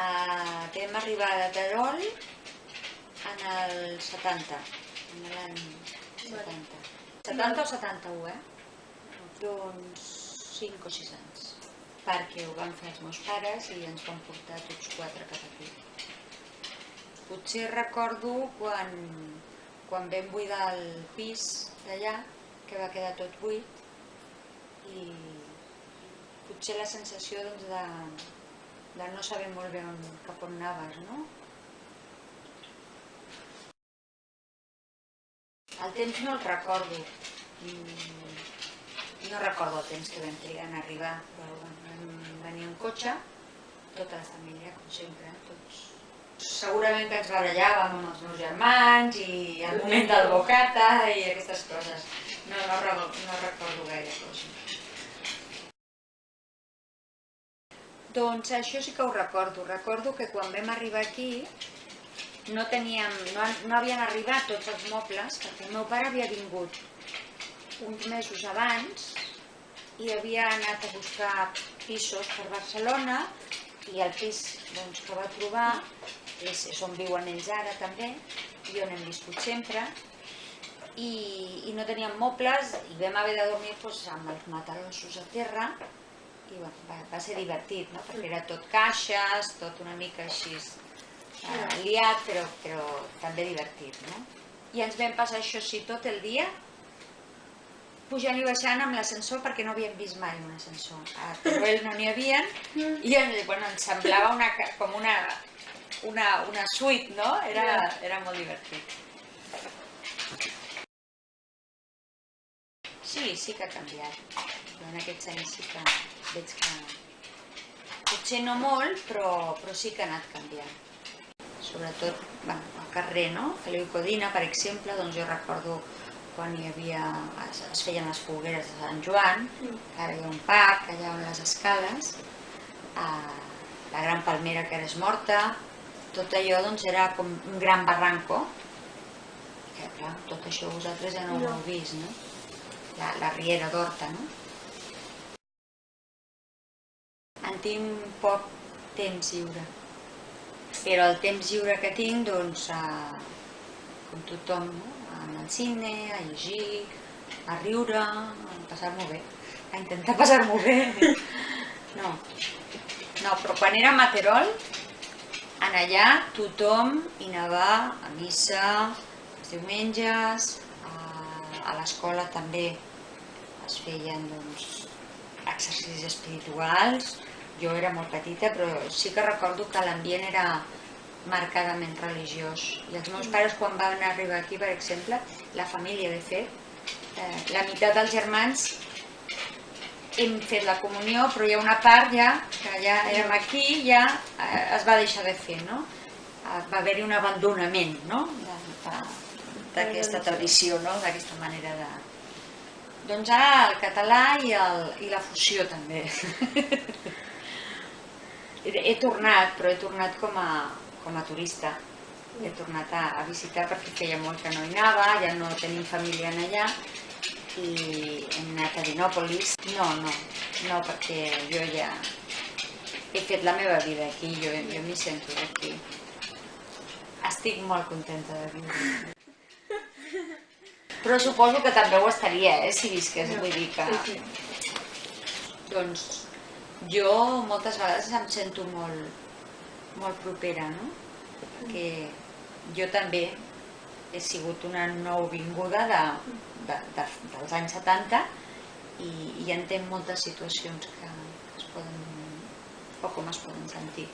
Vam arribar de Terol en el 70, en l'any 70. 70 o 71, Doncs 5 o 6 anys. Perquè ho van fer els meus pares i ens van portar tots 4 cap aquí. Potser recordo quan vam buidar el pis d'allà, que va quedar tot buit, i potser la sensació de no saber molt bé cap on anaves, no? El temps no el recordo. No recordo el temps que vam trigar en arribar, però vam venir en cotxe, tota la família, com sempre, tots. Segurament que ens barallàvem amb els meus germans i el moment del bocata i aquestes coses. No recordo gaire cosa. Doncs això sí que ho recordo. Recordo que quan vam arribar aquí no havien arribat tots els mobles, perquè el meu pare havia vingut uns mesos abans i havia anat a buscar pisos per Barcelona i el pis que va trobar és on viuen ells ara també i on hem viscut sempre i no teníem mobles i vam haver de dormir amb els matalossos a terra i va ser divertit, perquè era tot caixes, tot una mica així liat, però també divertit. I ens vam passar això sí tot el dia pujant i baixant amb l'ascensor perquè no havíem vist mai un ascensor. A Teruel no n'hi havia i ens semblava com una suite, no? Era molt divertit. Sí que ha canviat. En aquests anys sí que veig que potser no molt, però sí que ha anat canviant. Sobretot al carrer, no? Feliu Codina, per exemple, doncs jo recordo quan es feien les fogueres de Sant Joan, que ara hi ha un parc allà on les escales, la gran palmera que ara és morta, tot allò era com un gran barranco, que clar, tot això vosaltres ja no ho heu vist, no? La riera d'Horta, no? En tinc poc temps lliure, però el temps lliure que tinc, doncs, com tothom, anar al cine, a llegir, a riure, a passar-m'ho bé, a intentar passar-m'ho bé. No, però quan érem a Terol, allà tothom hi anava a missa, els diumenges, a l'escola també es feien exercicis espirituals. Jo era molt petita, però sí que recordo que l'ambient era marcadament religiós. I els meus pares, quan van arribar aquí, per exemple, la família, de fet, la meitat dels germans hem fet la comunió, però hi ha una part ja, que ja érem aquí, ja es va deixar de fer, no? Va haver-hi un abandonament, no? D'aquesta tradició, no? D'aquesta manera de... Doncs ara el català i la fusió també. He tornat, però he tornat com a turista. He tornat a visitar perquè feia molt que no hi anava, ja no tenim família allà i hem anat a Dinòpolis. No, perquè jo ja he fet la meva vida aquí, jo m'hi sento aquí. Estic molt contenta de viure. Però suposo que també ho estaria, si visqués, vull dir que... Doncs jo moltes vegades em sento molt propera, no? Perquè jo també he sigut una nouvinguda dels anys 70 i entenc moltes situacions que es poden, o com es poden sentir.